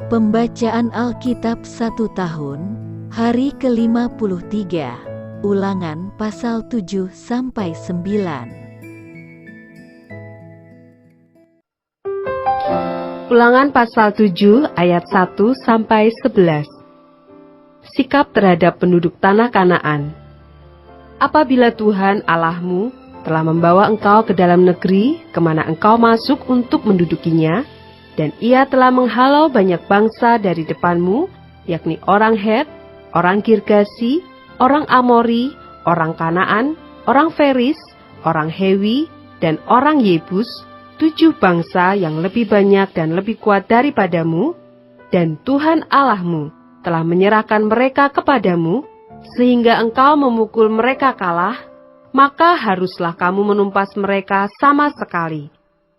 Pembacaan Alkitab 1 tahun, hari ke-53, Ulangan pasal 7-9. Ulangan pasal 7 ayat 1-11. Sikap terhadap penduduk tanah Kanaan. Apabila Tuhan Allahmu telah membawa engkau ke dalam negeri kemana engkau masuk untuk mendudukinya, dan Ia telah menghalau banyak bangsa dari depanmu, yakni orang Het, orang Girgasi, orang Amori, orang Kanaan, orang Feris, orang Hewi, dan orang Yebus, 7 bangsa yang lebih banyak dan lebih kuat daripadamu, dan Tuhan Allahmu telah menyerahkan mereka kepadamu, sehingga engkau memukul mereka kalah, maka haruslah kamu menumpas mereka sama sekali.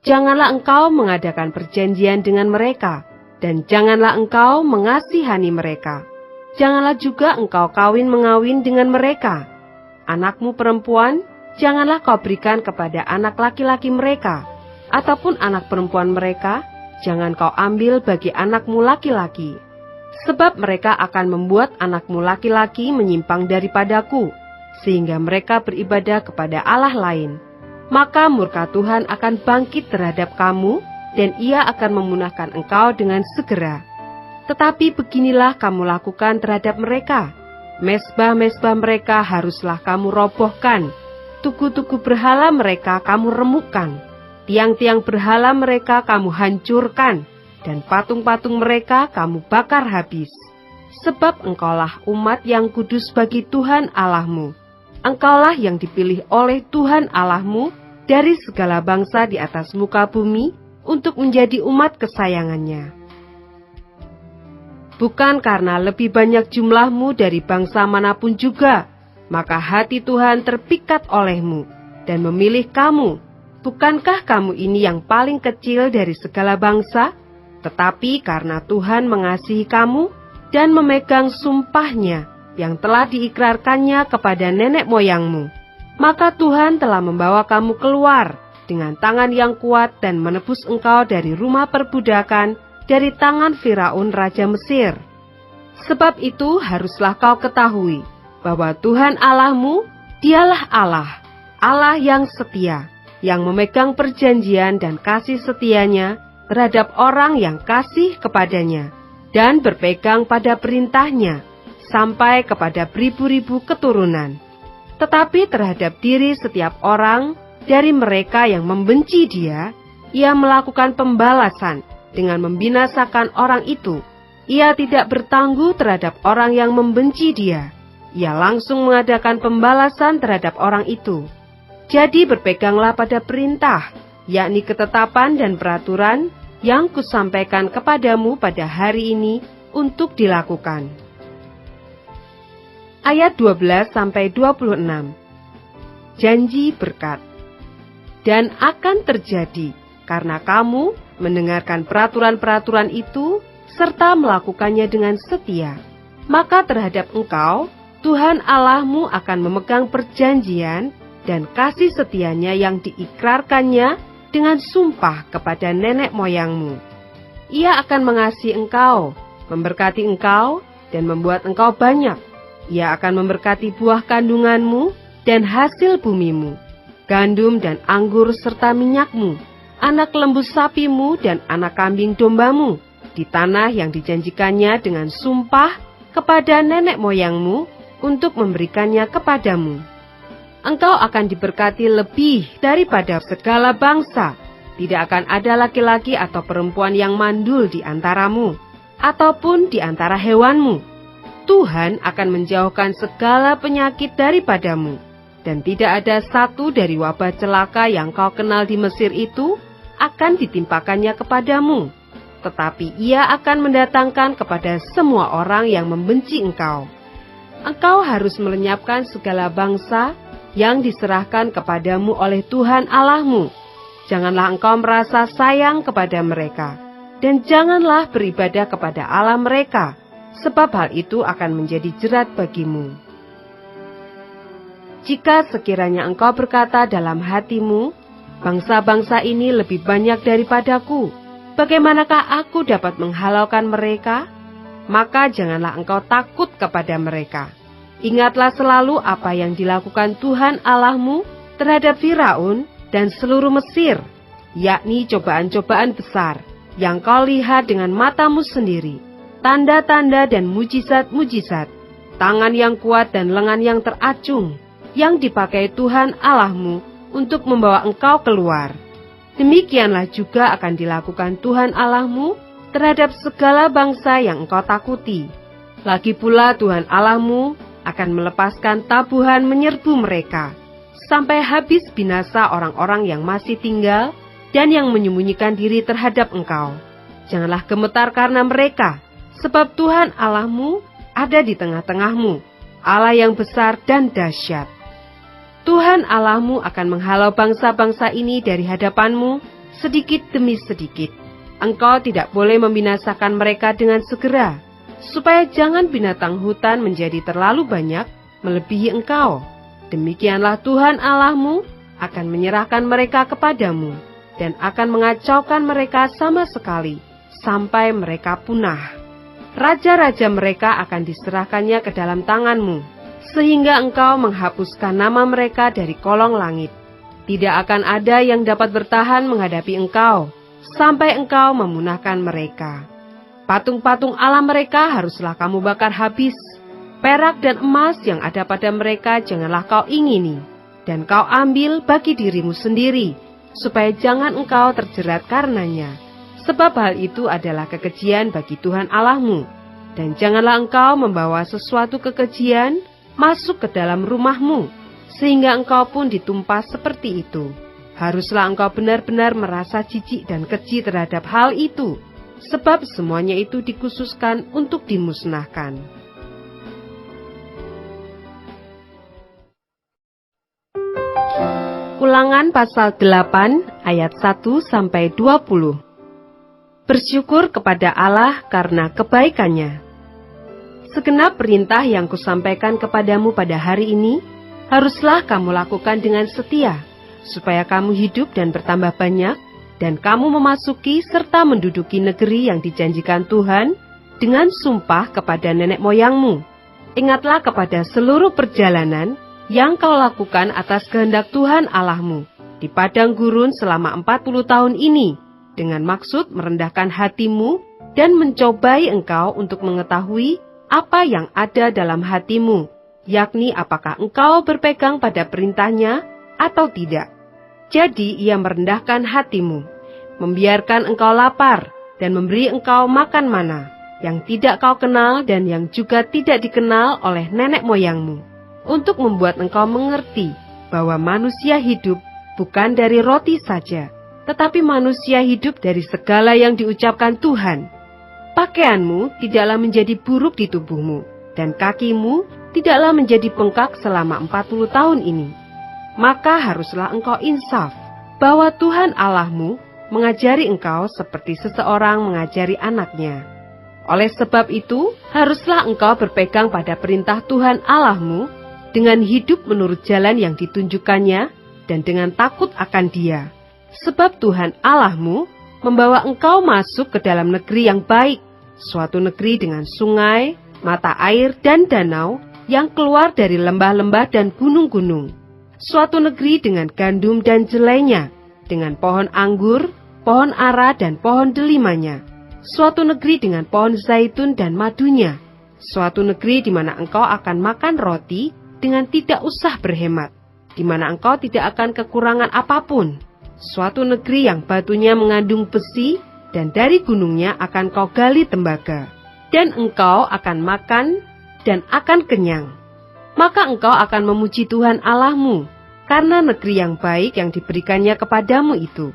Janganlah engkau mengadakan perjanjian dengan mereka, dan janganlah engkau mengasihani mereka. Janganlah juga engkau kawin-mengawin dengan mereka. Anakmu perempuan, janganlah kau berikan kepada anak laki-laki mereka, ataupun anak perempuan mereka, jangan kau ambil bagi anakmu laki-laki. Sebab mereka akan membuat anakmu laki-laki menyimpang daripadaku, sehingga mereka beribadah kepada Allah lain. Maka murka Tuhan akan bangkit terhadap kamu, dan Ia akan memunahkan engkau dengan segera. Tetapi beginilah kamu lakukan terhadap mereka. Mezbah-mezbah mereka haruslah kamu robohkan. Tugu-tugu berhala mereka kamu remukkan. Tiang-tiang berhala mereka kamu hancurkan, dan patung-patung mereka kamu bakar habis. Sebab engkaulah umat yang kudus bagi Tuhan Allahmu. Engkaulah yang dipilih oleh Tuhan Allahmu dari segala bangsa di atas muka bumi untuk menjadi umat kesayangannya. Bukan karena lebih banyak jumlahmu dari bangsa manapun juga, maka hati Tuhan terpikat olehmu dan memilih kamu. Bukankah kamu ini yang paling kecil dari segala bangsa? Tetapi karena Tuhan mengasihi kamu dan memegang sumpahnya yang telah diikrarkannya kepada nenek moyangmu, maka Tuhan telah membawa kamu keluar dengan tangan yang kuat dan menebus engkau dari rumah perbudakan, dari tangan Firaun Raja Mesir. Sebab itu haruslah kau ketahui bahwa Tuhan Allahmu, Dialah Allah, Allah yang setia, yang memegang perjanjian dan kasih setianya terhadap orang yang kasih kepadanya, dan berpegang pada perintahnya, sampai kepada beribu-ribu keturunan. Tetapi terhadap diri setiap orang dari mereka yang membenci Dia, Ia melakukan pembalasan dengan membinasakan orang itu. Ia tidak bertangguh terhadap orang yang membenci Dia. Ia langsung mengadakan pembalasan terhadap orang itu. Jadi berpeganglah pada perintah, yakni ketetapan dan peraturan yang kusampaikan kepadamu pada hari ini untuk dilakukan. Ayat 12-26. Janji berkat. Dan akan terjadi, karena kamu mendengarkan peraturan-peraturan itu, serta melakukannya dengan setia, maka terhadap engkau, Tuhan Allahmu akan memegang perjanjian dan kasih setianya yang diikrarkannya dengan sumpah kepada nenek moyangmu. Ia akan mengasihi engkau, memberkati engkau, dan membuat engkau banyak. Ia akan memberkati buah kandunganmu dan hasil bumimu, gandum dan anggur serta minyakmu, anak lembu sapimu dan anak kambing dombamu, di tanah yang dijanjikannya dengan sumpah kepada nenek moyangmu untuk memberikannya kepadamu. Engkau akan diberkati lebih daripada segala bangsa. Tidak akan ada laki-laki atau perempuan yang mandul di antaramu, ataupun di antara hewanmu. Tuhan akan menjauhkan segala penyakit daripadamu, dan tidak ada satu dari wabah celaka yang kau kenal di Mesir itu akan ditimpakannya kepadamu, tetapi Ia akan mendatangkan kepada semua orang yang membenci engkau. Engkau harus melenyapkan segala bangsa yang diserahkan kepadamu oleh Tuhan Allahmu. Janganlah engkau merasa sayang kepada mereka, dan janganlah beribadah kepada Allah mereka, sebab hal itu akan menjadi jerat bagimu. Jika sekiranya engkau berkata dalam hatimu, bangsa-bangsa ini lebih banyak daripadaku, bagaimanakah aku dapat menghalaukan mereka? Maka janganlah engkau takut kepada mereka. Ingatlah selalu apa yang dilakukan Tuhan Allahmu terhadap Firaun dan seluruh Mesir, yakni cobaan-cobaan besar yang kau lihat dengan matamu sendiri, tanda-tanda dan mujizat-mujizat, tangan yang kuat dan lengan yang teracung, yang dipakai Tuhan Allahmu untuk membawa engkau keluar. Demikianlah juga akan dilakukan Tuhan Allahmu terhadap segala bangsa yang engkau takuti. Lagi pula Tuhan Allahmu akan melepaskan tabuhan menyerbu mereka, sampai habis binasa orang-orang yang masih tinggal dan yang menyembunyikan diri terhadap engkau. Janganlah gemetar karena mereka, sebab Tuhan Allahmu ada di tengah-tengahmu, Allah yang besar dan dahsyat. Tuhan Allahmu akan menghalau bangsa-bangsa ini dari hadapanmu sedikit demi sedikit. Engkau tidak boleh membinasakan mereka dengan segera, supaya jangan binatang hutan menjadi terlalu banyak melebihi engkau. Demikianlah Tuhan Allahmu akan menyerahkan mereka kepadamu, dan akan mengacaukan mereka sama sekali, sampai mereka punah. Raja-raja mereka akan diserahkannya ke dalam tanganmu, sehingga engkau menghapuskan nama mereka dari kolong langit. Tidak akan ada yang dapat bertahan menghadapi engkau, sampai engkau memunahkan mereka. Patung-patung Allah mereka haruslah kamu bakar habis. Perak dan emas yang ada pada mereka janganlah kau ingini, dan kau ambil bagi dirimu sendiri, supaya jangan engkau terjerat karenanya. Sebab hal itu adalah kekejian bagi Tuhan Allahmu. Dan janganlah engkau membawa sesuatu kekejian masuk ke dalam rumahmu, sehingga engkau pun ditumpah seperti itu. Haruslah engkau benar-benar merasa jijik dan keji terhadap hal itu, sebab semuanya itu dikhususkan untuk dimusnahkan. Ulangan pasal 8 ayat 1-20. Bersyukur kepada Allah karena kebaikannya. Segenap perintah yang kusampaikan kepadamu pada hari ini, haruslah kamu lakukan dengan setia, supaya kamu hidup dan bertambah banyak, dan kamu memasuki serta menduduki negeri yang dijanjikan Tuhan dengan sumpah kepada nenek moyangmu. Ingatlah kepada seluruh perjalanan yang kau lakukan atas kehendak Tuhan Allahmu di padang gurun selama 40 tahun ini, dengan maksud merendahkan hatimu dan mencobai engkau untuk mengetahui apa yang ada dalam hatimu, yakni apakah engkau berpegang pada perintahnya atau tidak. Jadi ia merendahkan hatimu, membiarkan engkau lapar, dan memberi engkau makan mana, yang tidak kau kenal dan yang juga tidak dikenal oleh nenek moyangmu, untuk membuat engkau mengerti bahwa manusia hidup bukan dari roti saja, tetapi manusia hidup dari segala yang diucapkan Tuhan. Pakaianmu tidaklah menjadi buruk di tubuhmu, dan kakimu tidaklah menjadi bengkak selama 40 tahun ini. Maka haruslah engkau insaf, bahwa Tuhan Allahmu mengajari engkau seperti seseorang mengajari anaknya. Oleh sebab itu, haruslah engkau berpegang pada perintah Tuhan Allahmu, dengan hidup menurut jalan yang ditunjukkannya, dan dengan takut akan Dia. Sebab Tuhan Allahmu membawa engkau masuk ke dalam negeri yang baik, suatu negeri dengan sungai, mata air dan danau, yang keluar dari lembah-lembah dan gunung-gunung. Suatu negeri dengan gandum dan jelainya, dengan pohon anggur, pohon ara dan pohon delimanya. Suatu negeri dengan pohon zaitun dan madunya. Suatu negeri di mana engkau akan makan roti dengan tidak usah berhemat, di mana engkau tidak akan kekurangan apapun. Suatu negeri yang batunya mengandung besi, dan dari gunungnya akan kau gali tembaga, dan engkau akan makan dan akan kenyang. Maka engkau akan memuji Tuhan Allahmu, karena negeri yang baik yang diberikannya kepadamu itu.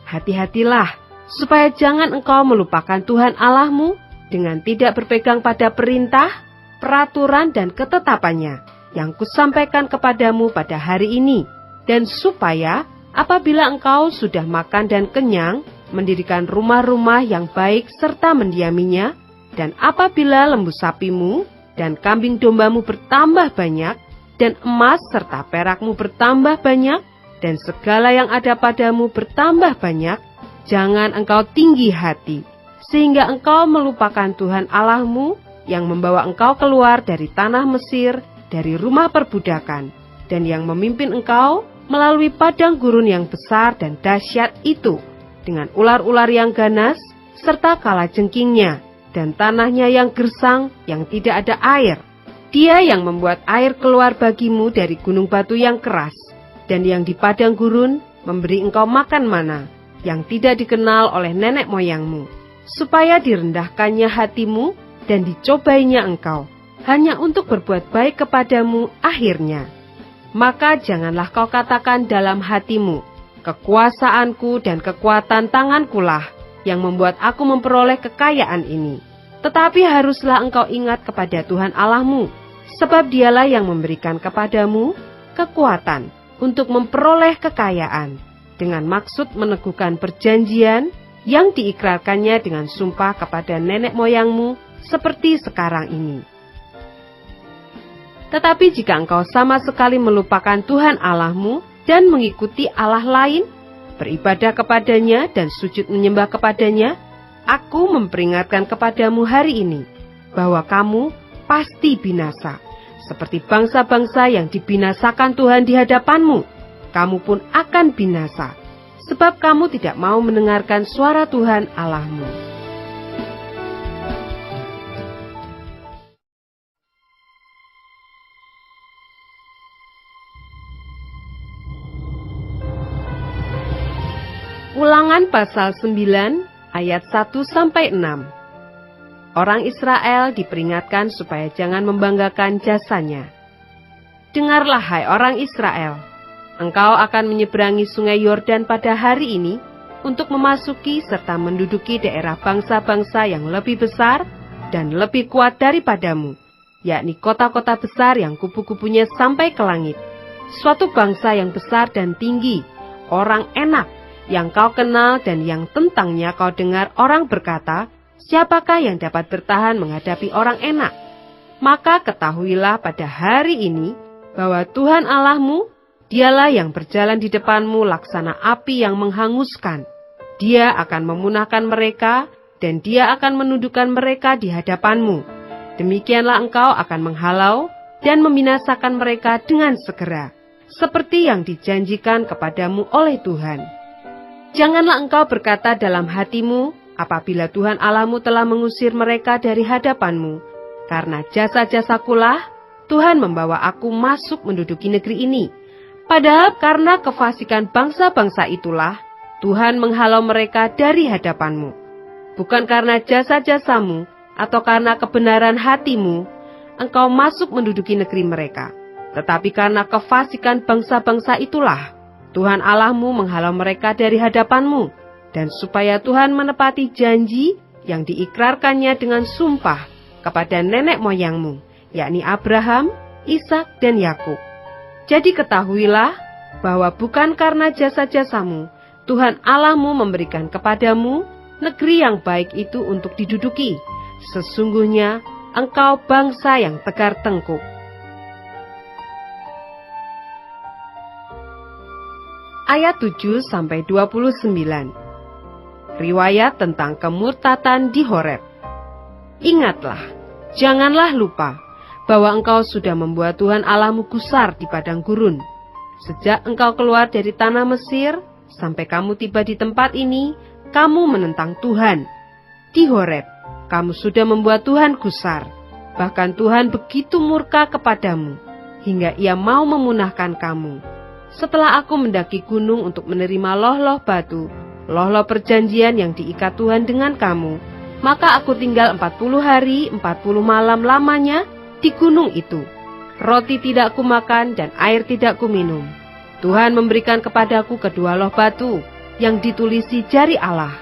Hati-hatilah, supaya jangan engkau melupakan Tuhan Allahmu dengan tidak berpegang pada perintah, peraturan dan ketetapannya yang kusampaikan kepadamu pada hari ini, dan supaya apabila engkau sudah makan dan kenyang, mendirikan rumah-rumah yang baik serta mendiaminya, dan apabila lembu sapimu dan kambing dombamu bertambah banyak, dan emas serta perakmu bertambah banyak, dan segala yang ada padamu bertambah banyak, jangan engkau tinggi hati, sehingga engkau melupakan Tuhan Allahmu yang membawa engkau keluar dari tanah Mesir, dari rumah perbudakan, dan yang memimpin engkau melalui padang gurun yang besar dan dahsyat itu, dengan ular-ular yang ganas, serta kalajengkingnya, dan tanahnya yang gersang, yang tidak ada air. Dia yang membuat air keluar bagimu dari gunung batu yang keras, dan yang di padang gurun memberi engkau makan mana, yang tidak dikenal oleh nenek moyangmu, supaya direndahkannya hatimu, dan dicobainya engkau, hanya untuk berbuat baik kepadamu akhirnya. Maka janganlah kau katakan dalam hatimu, kekuasaanku dan kekuatan tangankulah yang membuat aku memperoleh kekayaan ini. Tetapi haruslah engkau ingat kepada Tuhan Allahmu, sebab dialah yang memberikan kepadamu kekuatan untuk memperoleh kekayaan, dengan maksud meneguhkan perjanjian yang diikrarkannya dengan sumpah kepada nenek moyangmu, seperti sekarang ini. Tetapi jika engkau sama sekali melupakan Tuhan Allahmu dan mengikuti Allah lain, beribadah kepadanya dan sujud menyembah kepadanya, aku memperingatkan kepadamu hari ini, bahwa kamu pasti binasa, seperti bangsa-bangsa yang dibinasakan Tuhan di hadapanmu. Kamu pun akan binasa, sebab kamu tidak mau mendengarkan suara Tuhan Allahmu. Ulangan pasal 9 ayat 1-6. Orang Israel diperingatkan supaya jangan membanggakan jasanya. Dengarlah hai orang Israel, engkau akan menyeberangi sungai Yordan pada hari ini untuk memasuki serta menduduki daerah bangsa-bangsa yang lebih besar dan lebih kuat daripadamu, yakni kota-kota besar yang kupu-kupunya sampai ke langit. Suatu bangsa yang besar dan tinggi, orang enak, yang kau kenal dan yang tentangnya kau dengar orang berkata, siapakah yang dapat bertahan menghadapi orang enak? Maka ketahuilah pada hari ini, bahwa Tuhan Allahmu, dialah yang berjalan di depanmu laksana api yang menghanguskan. Dia akan memunahkan mereka, dan dia akan menundukkan mereka di hadapanmu. Demikianlah engkau akan menghalau dan membinasakan mereka dengan segera, seperti yang dijanjikan kepadamu oleh Tuhan. Janganlah engkau berkata dalam hatimu, apabila Tuhan Allahmu telah mengusir mereka dari hadapanmu, karena jasa-jasakulah Tuhan membawa aku masuk menduduki negeri ini. Padahal karena kefasikan bangsa-bangsa itulah Tuhan menghalau mereka dari hadapanmu. Bukan karena jasa-jasamu atau karena kebenaran hatimu, engkau masuk menduduki negeri mereka. Tetapi karena kefasikan bangsa-bangsa itulah Tuhan Allahmu menghalau mereka dari hadapanmu, dan supaya Tuhan menepati janji yang diikrarkannya dengan sumpah kepada nenek moyangmu, yakni Abraham, Ishak, dan Yakub. Jadi ketahuilah bahwa bukan karena jasa-jasamu, Tuhan Allahmu memberikan kepadamu negeri yang baik itu untuk diduduki. Sesungguhnya engkau bangsa yang tegar tengkuk. Ayat 7-29. Riwayat tentang kemurtatan di Horeb. Ingatlah, janganlah lupa bahwa engkau sudah membuat Tuhan Allahmu gusar di padang gurun. Sejak engkau keluar dari tanah Mesir sampai kamu tiba di tempat ini, kamu menentang Tuhan. Di Horeb, kamu sudah membuat Tuhan gusar. Bahkan Tuhan begitu murka kepadamu, hingga ia mau memunahkan kamu. Setelah aku mendaki gunung untuk menerima loh-loh batu, loh-loh perjanjian yang diikat Tuhan dengan kamu, maka aku tinggal 40 hari, 40 malam lamanya di gunung itu. Roti tidak kumakan dan air tidak kuminum. Tuhan memberikan kepadaku kedua loh batu yang ditulisi jari Allah,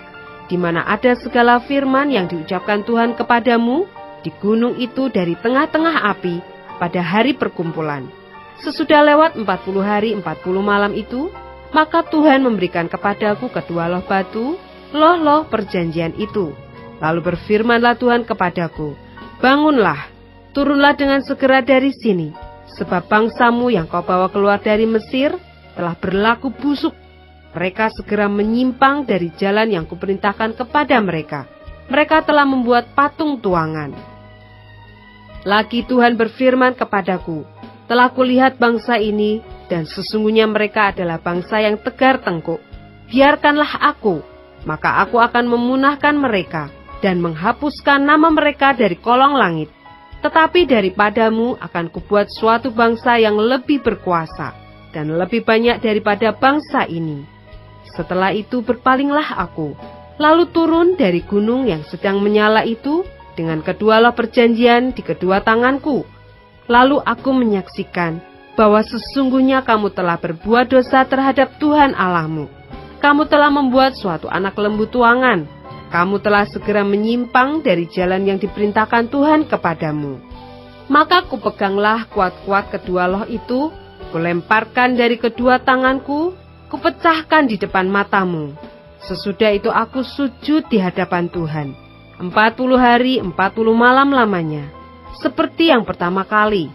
di mana ada segala firman yang diucapkan Tuhan kepadamu di gunung itu dari tengah-tengah api pada hari perkumpulan. Sesudah lewat 40 hari 40 malam itu, maka Tuhan memberikan kepadaku kedua loh batu, loh-loh perjanjian itu. Lalu berfirmanlah Tuhan kepadaku, bangunlah, turunlah dengan segera dari sini, sebab bangsamu yang kau bawa keluar dari Mesir telah berlaku busuk. Mereka segera menyimpang dari jalan yang kuperintahkan kepada mereka. Mereka telah membuat patung tuangan. Lagi Tuhan berfirman kepadaku, telah kulihat bangsa ini, dan sesungguhnya mereka adalah bangsa yang tegar tengkuk. Biarkanlah aku, maka aku akan memunahkan mereka, dan menghapuskan nama mereka dari kolong langit. Tetapi daripadamu akan kubuat suatu bangsa yang lebih berkuasa, dan lebih banyak daripada bangsa ini. Setelah itu berpalinglah aku, lalu turun dari gunung yang sedang menyala itu, dengan kedua loh perjanjian di kedua tanganku. Lalu aku menyaksikan bahwa sesungguhnya kamu telah berbuat dosa terhadap Tuhan Allahmu. Kamu telah membuat suatu anak lembu tuangan. Kamu telah segera menyimpang dari jalan yang diperintahkan Tuhan kepadamu. Maka kupeganglah kuat-kuat kedua loh itu, kulemparkan dari kedua tanganku, kupecahkan di depan matamu. Sesudah itu aku sujud di hadapan Tuhan, 40 hari 40 malam lamanya. Seperti yang pertama kali,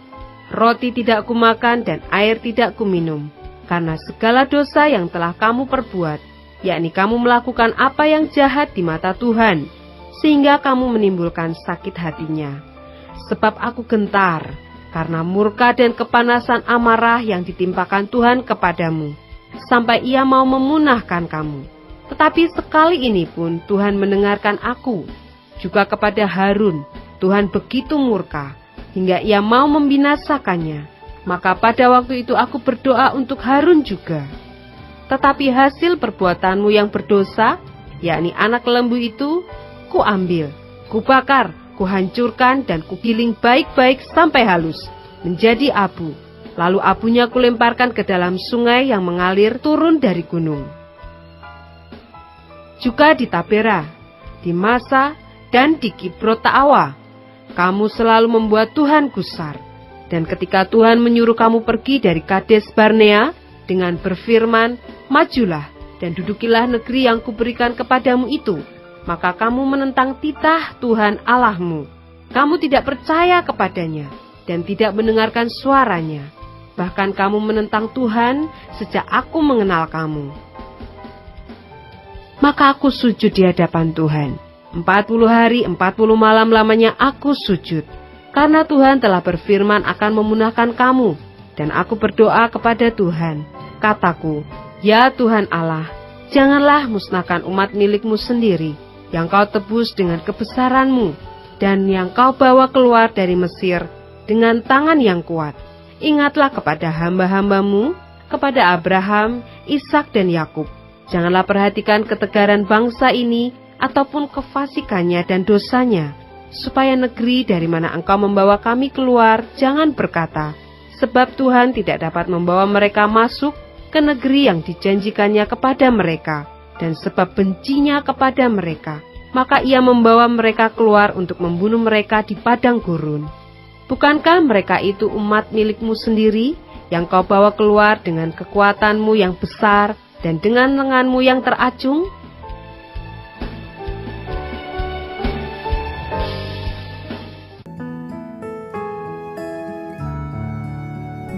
roti tidak kumakan dan air tidak kuminum, karena segala dosa yang telah kamu perbuat, yakni kamu melakukan apa yang jahat di mata Tuhan, sehingga kamu menimbulkan sakit hatinya. Sebab aku gentar, karena murka dan kepanasan amarah yang ditimpakan Tuhan kepadamu, sampai ia mau memunahkan kamu. Tetapi sekali ini pun Tuhan mendengarkan aku. Juga kepada Harun, Tuhan begitu murka, hingga ia mau membinasakannya. Maka pada waktu itu aku berdoa untuk Harun juga. Tetapi hasil perbuatanmu yang berdosa, yakni anak lembu itu, kuambil, kubakar, kuhancurkan, dan kugiling baik-baik sampai halus, menjadi abu. Lalu abunya kulemparkan ke dalam sungai yang mengalir turun dari gunung. Juga di Tabera, di Masa, dan di Kibrot Taawa, kamu selalu membuat Tuhan gusar. Dan ketika Tuhan menyuruh kamu pergi dari Kades Barnea dengan berfirman, majulah dan dudukilah negeri yang kuberikan kepadamu itu, maka kamu menentang titah Tuhan Allahmu. Kamu tidak percaya kepadanya dan tidak mendengarkan suaranya. Bahkan kamu menentang Tuhan sejak aku mengenal kamu. Maka aku sujud di hadapan Tuhan. 40 hari 40 malam lamanya aku sujud. Karena Tuhan telah berfirman akan memunahkan kamu. Dan aku berdoa kepada Tuhan. Kataku, ya Tuhan Allah, janganlah musnahkan umat milikmu sendiri, yang kau tebus dengan kebesaranmu, dan yang kau bawa keluar dari Mesir dengan tangan yang kuat. Ingatlah kepada hamba-hambamu, kepada Abraham, Ishak dan Yakub. Janganlah perhatikan ketegaran bangsa ini, ataupun kefasikannya dan dosanya, supaya negeri dari mana engkau membawa kami keluar, jangan berkata, sebab Tuhan tidak dapat membawa mereka masuk ke negeri yang dijanjikannya kepada mereka, dan sebab bencinya kepada mereka, maka ia membawa mereka keluar untuk membunuh mereka di padang gurun. Bukankah mereka itu umat milikmu sendiri, yang kau bawa keluar dengan kekuatanmu yang besar, dan dengan lenganmu yang teracung?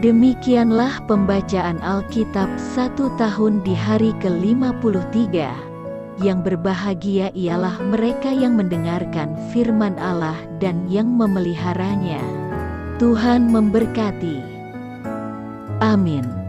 Demikianlah pembacaan Alkitab 1 tahun di hari ke-53. Yang berbahagia ialah mereka yang mendengarkan firman Allah dan yang memeliharanya. Tuhan memberkati. Amin.